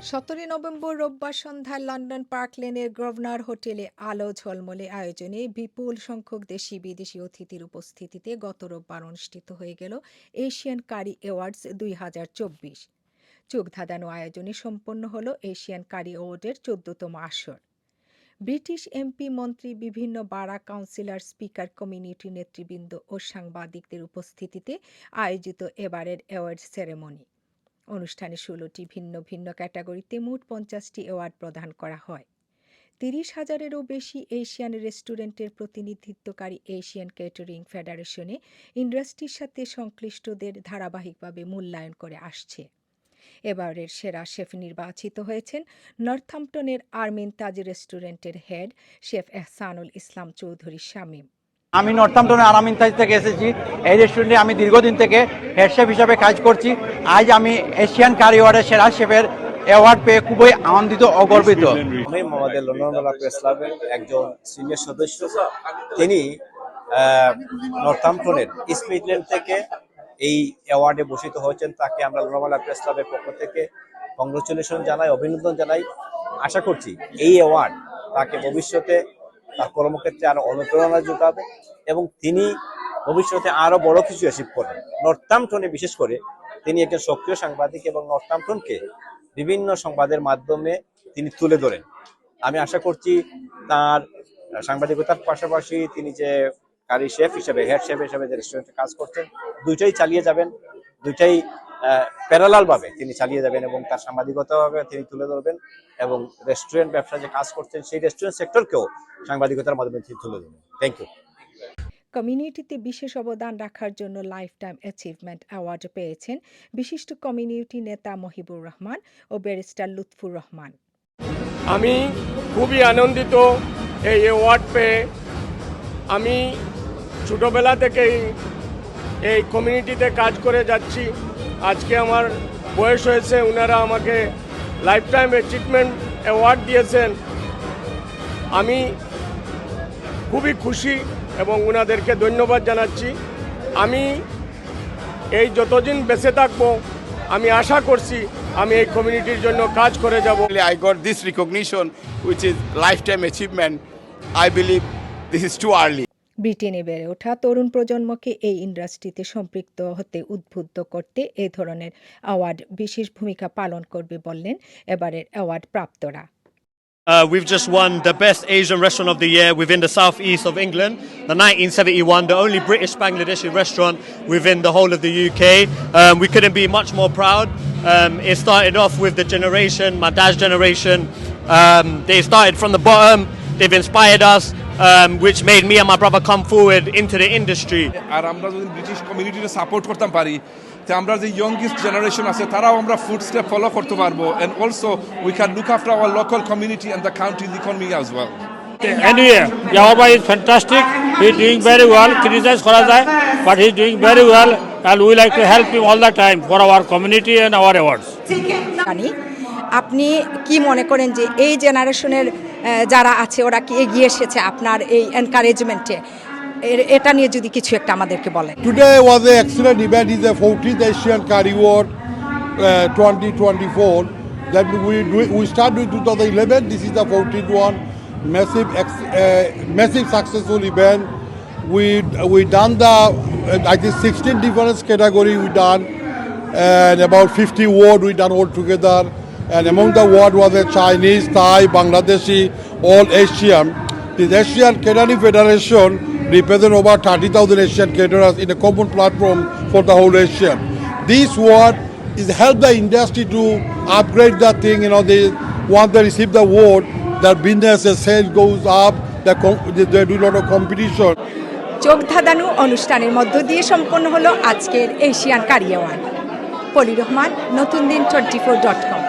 17 November রোববার সন্ধ্যায় London park লেনের গ্রভনার হোটেলে আলো ঝলমলে আয়োজনে বিপুল সংখ্যক দেশি বিদেশি অতিথির উপস্থিতিতে গত রোববার অনুষ্ঠিত হয়ে গেল এশিয়ান কারি অ্যাওয়ার্ডস 2024। চোখ ধাঁধানো আয়োজনে সম্পন্ন হল এশিয়ান কারি অ্যাওয়ার্ডের 14তম আসর। ব্রিটিশ এমপি, মন্ত্রী, বিভিন্ন বারা কাউন্সিলর, স্পিকার, কমিউনিটি নেতৃবৃন্দ ও সাংবাদিকদের উপস্থিতিতে আয়োজিত এবারের অ্যাওয়ার্ড সেরেমনি অনুষ্ঠানে 16টি ভিন্ন ভিন্ন ক্যাটাগরিতে মোট 50টি অ্যাওয়ার্ড প্রদান করা হয়। 30,000-এরও বেশি এশিয়ান রেস্টুরেন্টের প্রতিনিধিত্বকারী এশিয়ান ক্যাটারিং ফেডারেশনে ইন্ডাস্ট্রির সাথে সংশ্লিষ্টদের ধারাবাহিকভাবে মূল্যায়ন করে আসছে। এবারের সেরা শেফ নির্বাচিত হয়েছেন নর্থহ্যাম্পটনের আরমিন তাজ রেস্টুরেন্টের হেড শেফ এহসানুল ইসলাম চৌধুরী শামীম। আমি নর্থহ্যাম্পটনের আরমিন তাজ থেকে এসেছি। এই রেস্টুরেন্টে আমি দীর্ঘদিন থেকে হেড শেফ হিসাবে কাজ করছি। আজ আমি এশিয়ান কারি অ্যাওয়ার্ডের সেরা শেফের অ্যাওয়ার্ড পেয়ে খুবই আনন্দিত ও গর্বিত। আমি আমাদের লন্ডন প্রেস ক্লাবের একজন সিনিয়র সদস্য। তিনি নর্থহ্যাম্পটনের ইস্ট মিডল্যান্ড থেকে এই অ্যাওয়ার্ডে ভূষিত হয়েছেন। তাকে আমরা লন্ডন প্রেস ক্লাবের পক্ষ থেকে কংগ্রেচুলেশন জানাই, অভিনন্দন জানাই। আশা করছি এই অ্যাওয়ার্ড তাকে ভবিষ্যতে তার কর্মক্ষেত্রে আরো অনুপ্রেরণা যোগাবে এবং তিনি ভবিষ্যতে আরো বড় কিছু অ্যাচিভ করবেন। নর্থহ্যাম্পটনে বিশেষ করে তিনি একজন সক্রিয় সাংবাদিক এবং নর্থহ্যাম্পটনকে বিভিন্ন সংবাদের মাধ্যমে তিনি তুলে ধরেন। আমি আশা করছি তার সাংবাদিকতার পাশাপাশি তিনি যে কারি শেফ হিসেবে, হেড শেফ হিসেবে যে রেস্টুরেন্টে কাজ করছেন, দুইটাই চালিয়ে যাবেন, দুইটাই প্যারালাল ভাবে তিনি চালিয়ে যাবেন এবং তার সাংবাদিকতাভাবে তিনি তুলে ধরবেন এবং রেস্টুরেন্ট ব্যবসা যে কাজ করছেন সেই রেস্টুরেন্ট সেক্টরকেও সাংবাদিকতার মাধ্যমে তিনি তুলে ধরবেন। Thank you. কমিউনিটিতে বিশেষ অবদান রাখার জন্য লাইফ টাইম অ্যাচিভমেন্ট অ্যাওয়ার্ড পেয়েছেন বিশিষ্ট কমিউনিটি নেতা মহিবুর রহমান ও ব্যারিস্টার লুৎফুর রহমান। আমি খুবই আনন্দিত এই অ্যাওয়ার্ড পেয়ে। আমি ছোটোবেলা থেকেই এই কমিউনিটিতে কাজ করে যাচ্ছি। আজকে আমার বয়স হয়েছে, ওনারা আমাকে লাইফ টাইম অ্যাচিভমেন্ট অ্যাওয়ার্ড দিয়েছেন। আমি খুবই খুশি এবং ওনাদেরকে ধন্যবাদ জানাচ্ছি। আমি এই যতদিন বেঁচে থাকবো আমি আশা করছি আমি এই কমিউনিটির জন্য কাজ করে যাব। I got this recognition which is lifetime achievement. I believe this is too early. ব্রিটেনে বেড়ে ওঠা তরুণ প্রজন্মকে এই ইন্ডাস্ট্রিতে সম্পৃক্ত হতে উদ্বুদ্ধ করতে এই ধরনের অ্যাওয়ার্ড বিশেষ ভূমিকা পালন করবে বললেন এবারের award প্রাপ্তরা। We've just won the best Asian restaurant of the year within the southeast of England, the 1971, the only British Bangladeshi restaurant within the whole of the UK. We couldn't be much more proud. It started off with the generation, my dad's generation. They started from the bottom, they've inspired us, which made me and my brother come forward into the industry. আর আমরা যদি British কমিউনিটিকে support করতে পারি, তো আমরা যে youngest generation আছে তারাও আমরা ফুড স্টেপ ফলো করতে পারবো, and also we can look after our local community and the country's economy as well. Anyway, Yawaba is fantastic. He's doing very well. Criticize করা যায়, but he's doing very well, and we like to help him all the time for our community and our awards. আপনি কি মনে করেন যে এই জেনারেশনের যারা আছে ওরা কি এগিয়ে এসেছে আপনার এই এনকারেজমেন্টে? এটা নিয়ে যদি কিছু একটা আমাদেরকে বলেন। Today was an excellent event. It's the 14th Asian Curry Award 2024 that we started in 2011. This is the 14th one. Massive successful event. We done the I think 16 different category we done, and about 50 award we done all together. And among the award was a Chinese, Thai, Bangladeshi, all Asian. The Asian Catering Federation represent over 30,000 Asian caterers in a common platform for the whole Asia. This award is help the industry to upgrade the thing. You know, they once they receive the award, their business sales goes up. They do a lot of competition. চোখ ধাঁধানো অনুষ্ঠানের মধ্য দিয়ে সম্পন্ন হলো আজকের Asian কারি award. পলি রহমান, নতুন দিন 24.com।